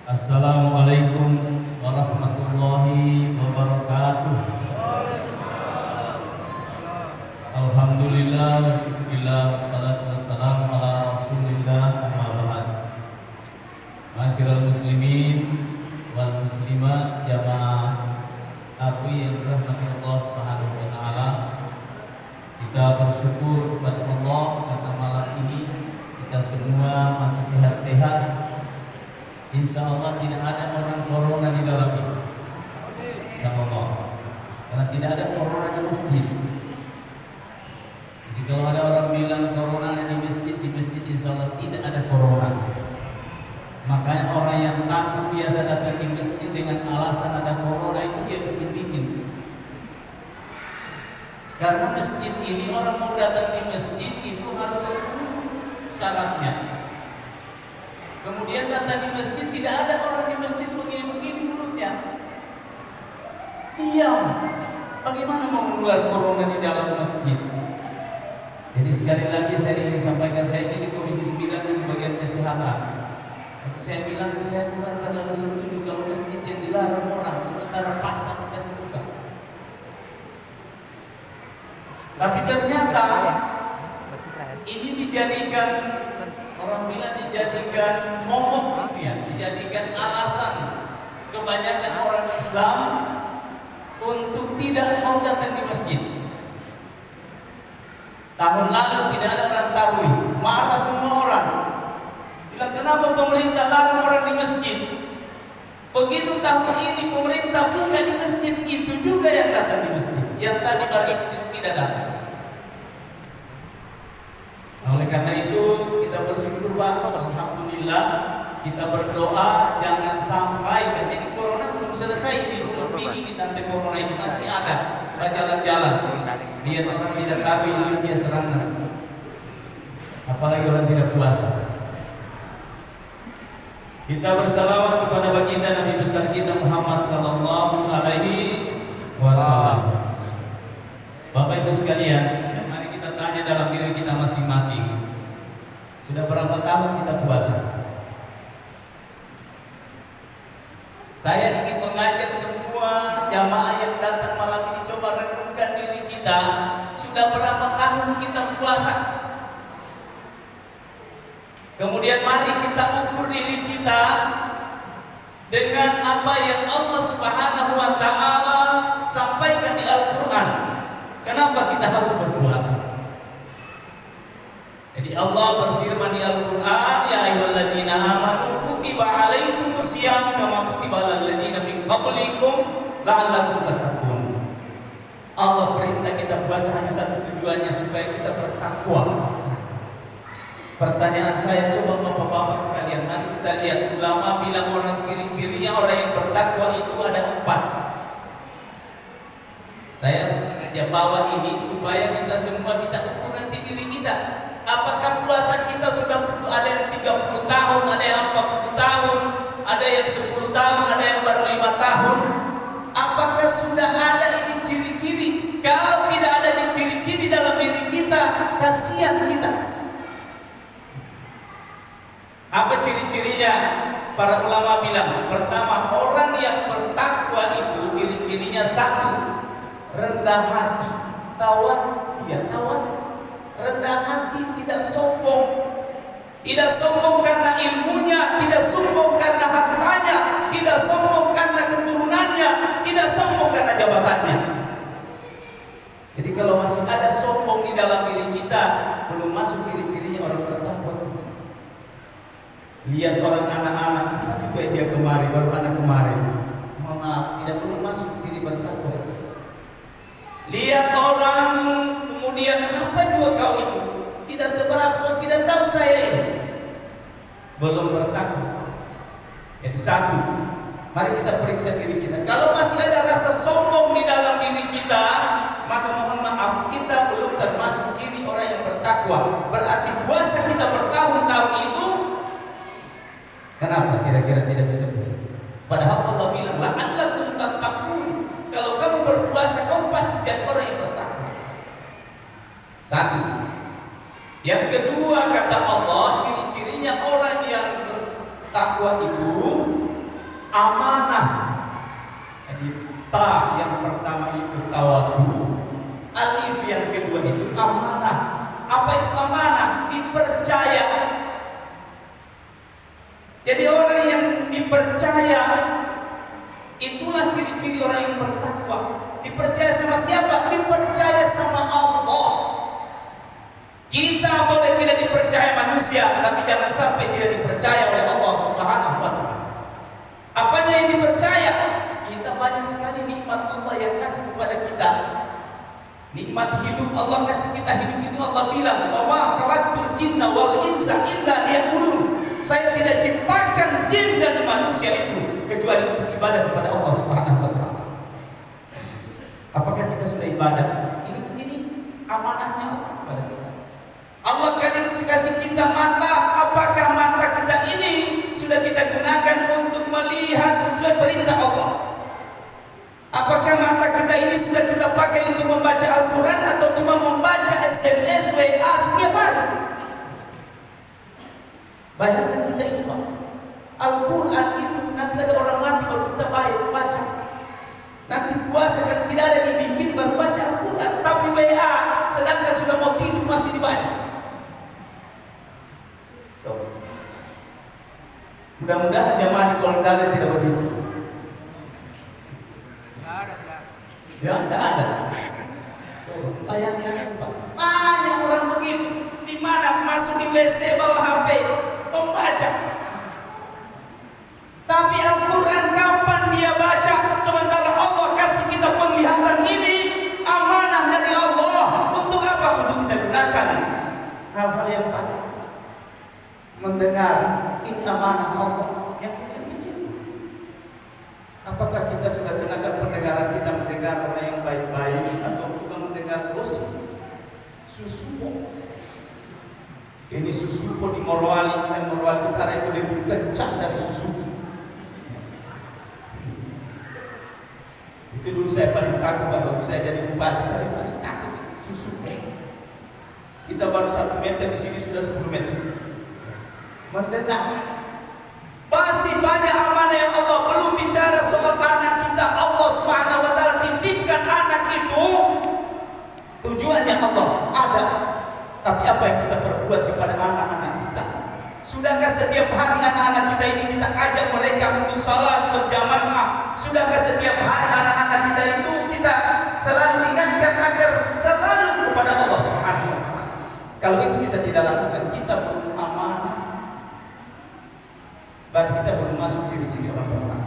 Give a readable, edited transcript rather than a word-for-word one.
Assalamualaikum warahmatullahi wabarakatuh. Alhamdulillah wa syukurillah wassalatu wassalamu ala rasulillah amma ba'd. Ma'asyiral muslimin wal muslimat jamaah aku yang dirahmati Allah Subhanahu wa taala. Kita bersyukur kepada Allah karena malam ini kita semua masih sehat-sehat. Insya Allah tidak ada orang corona di dalam ini. Sama Allah. Karena tidak ada corona di masjid. Jadi kalau ada orang bilang corona ada di masjid insya Allah tidak ada corona. Makanya orang yang takut biasa datang di masjid dengan alasan ada corona itu dia bikin-bikin. Karena masjid ini orang mau datang di masjid itu harus syaratnya. Kemudian datang di masjid tidak ada orang di masjid begini-begini mulutnya. Diam. Bagaimana mau menular corona di dalam masjid? Jadi sekali lagi saya ingin sampaikan, saya ini di Komisi 9 di bagian kesehatan. Saya bilang saya kurang terlalu setuju kalau masjid yang dilarang orang sementara pasar kasih buka. Tapi ternyata ini dijadikan, orang bilang dijadikan momok gitu ya, dijadikan alasan kebanyakan orang Islam untuk tidak mau datang di masjid. Tahun lalu tidak ada orang tarawih, marah semua orang. Bilang kenapa pemerintah larang orang di masjid? Begitu tahun ini pemerintah buka di masjid, itu juga yang datang di masjid. Yang tadi bagi tidak datang. Nah, oleh karena itu kita bersyukur Pak, alhamdulillah, kita berdoa jangan sampai karena corona belum selesai, ini belum tinggi di tante corona ini masih ada. Kita jalan-jalan, lihat orang tidak tahu ini dia serangan, apalagi orang tidak puasa. Kita bersalawat kepada baginda Nabi besar kita Muhammad sallallahu alaihi wasallam. Bapak Ibu sekalian, mari kita tanya dalam diri kita masing-masing. Sudah berapa tahun kita puasa? Saya ingin mengajak semua jamaah yang datang malam ini, coba renungkan diri kita. Sudah berapa tahun kita puasa? Kemudian mari kita ukur diri kita dengan apa yang Allah Subhanahu wa taala sampaikan di Al-Qur'an. Kenapa kita harus berpuasa? Jadi Allah berfirman di Al-Qur'an, ya ayyuhalladzina amanu kutiba alaikumusiyam kama kutiba alal ladzina min qablikum la'allakum tattaqun. Allah perintah kita puasa hanya satu tujuannya, supaya kita bertakwa. Pertanyaan saya, coba bapak-bapak sekalian, mari kita lihat ulama bilang orang ciri-cirinya orang yang bertakwa itu ada 4. Saya sengaja bawa ini supaya kita semua bisa ukur nanti diri kita. Apakah puasa kita sudah ada yang 30 tahun, ada yang 40 tahun, ada yang 10 tahun, ada yang baru 5 tahun? Apakah sudah ada ini ciri-ciri? Kalau tidak ada ini ciri-ciri dalam diri kita, kasihan kita. Apa ciri-cirinya? Para ulama bilang, pertama, orang yang bertakwa itu ciri-cirinya 1, rendah hati, tawad, rendah hati, tidak sombong. Tidak sombong karena ilmunya, tidak sombong karena hartanya, tidak sombong karena keturunannya, tidak sombong karena jabatannya. Jadi kalau masih ada sombong di dalam diri kita, belum masuk ciri-cirinya orang bertakwa. Lihat orang anak-anak, apa juga dia kemarin, baru anak kemarin. Mohon maaf, tidak perlu masuk ciri bertakwa. Lihat orang, kemudian apa juga kau itu? Tidak seberapa, tidak tahu saya ini. Belum bertakwa. Jadi 1, mari kita periksa diri kita. Kalau masih ada rasa sombong di dalam diri kita, maka mohon maaf, kita belum termasuk ciri orang yang bertakwa. Berarti puasa kita bertahun-tahun itu, kenapa kira-kira tidak bisa begitu? Padahal Allah bilang, la'allakum tattaqun. Kalau kamu berpuasa, kamu pasti jadi orang yang bertakwa. 1. Yang kedua, kata Allah, ciri-cirinya orang yang bertakwa itu dipercaya. Itulah ciri-ciri orang yang bertakwa. Dipercaya sama siapa? Dipercaya sama Allah. Kita boleh tidak dipercaya manusia, tapi jangan sampai tidak dipercaya oleh Allah Subhanahu wa Ta'ala. Apanya yang dipercaya? Kita banyak sekali nikmat Allah yang kasih kepada kita. Nikmat hidup Allah kasih kita hidup itu, Allah bilang, "Wa ma khalaqtul jinna wal insa illa liya'budun." Saya tidak ciptakan jin dan manusia itu kecuali untuk ibadah kepada Allah Subhanahu wa Ta'ala. Apakah kita sudah ibadah? Ini amanahnya Allah kepada kita. Allah kasih kita mata. Apakah mata kita ini sudah kita gunakan untuk melihat sesuai perintah Allah? Apakah mata kita ini sudah kita pakai untuk membaca Al-Quran atau cuma membaca SMS, WA setiap hari? Bayangkan kita ini, Pak. Al-Quran itu nanti ada orang mati baru kita baca. Nanti puasa kan tidak ada dibikin baru baca Al-Quran. Tapi WA sedangkan sudah mau tidur masih dibaca. Mudah-mudahan jamaah di Kolondale tidak begitu. Ya, tidak ada. Bayangkan itu, Pak. Banyak orang begitu. Di mana masuk di WC bawa HP membaca. Tapi Al-Quran kapan dia baca? Sementara Allah kasih kita penglihatan ini amanah dari Allah. Untuk apa? Untuk kita gunakan hal-hal yang baik. Mendengar, ini amanah Allah yang kecil-kecil. Apakah kita sudah gunakan pendengaran kita mendengar orang yang baik-baik atau juga mendengar gosip? Susupo. Ini Susupo di Morowali dan Morowali Utara itu lebih kencang dari Susupo. Itu dulu saya paling takut waktu saya jadi bupati, saya paling takut Susupo. Kita baru 1 meter, di sini sudah 10 meter. Mendengar. Masih banyak amanah yang Allah belum bicara soal anak kita. Allah Subhanahu wa Ta'ala titipkan anak itu. Tujuannya Allah ada. Tapi apa yang kita perbuat kepada anak-anak kita? Sudahkah setiap hari anak-anak kita ini kita ajak mereka untuk salat berjamaah? Sudahkah setiap hari anak-anak kita itu kita selalu ingatkan agar selalu kepada Allah Subhanahu wa Ta'ala? Kalau itu kita tidak lakukan, kita belum amanah. Berarti kita belum masuk ciri-ciri orang bertakwa.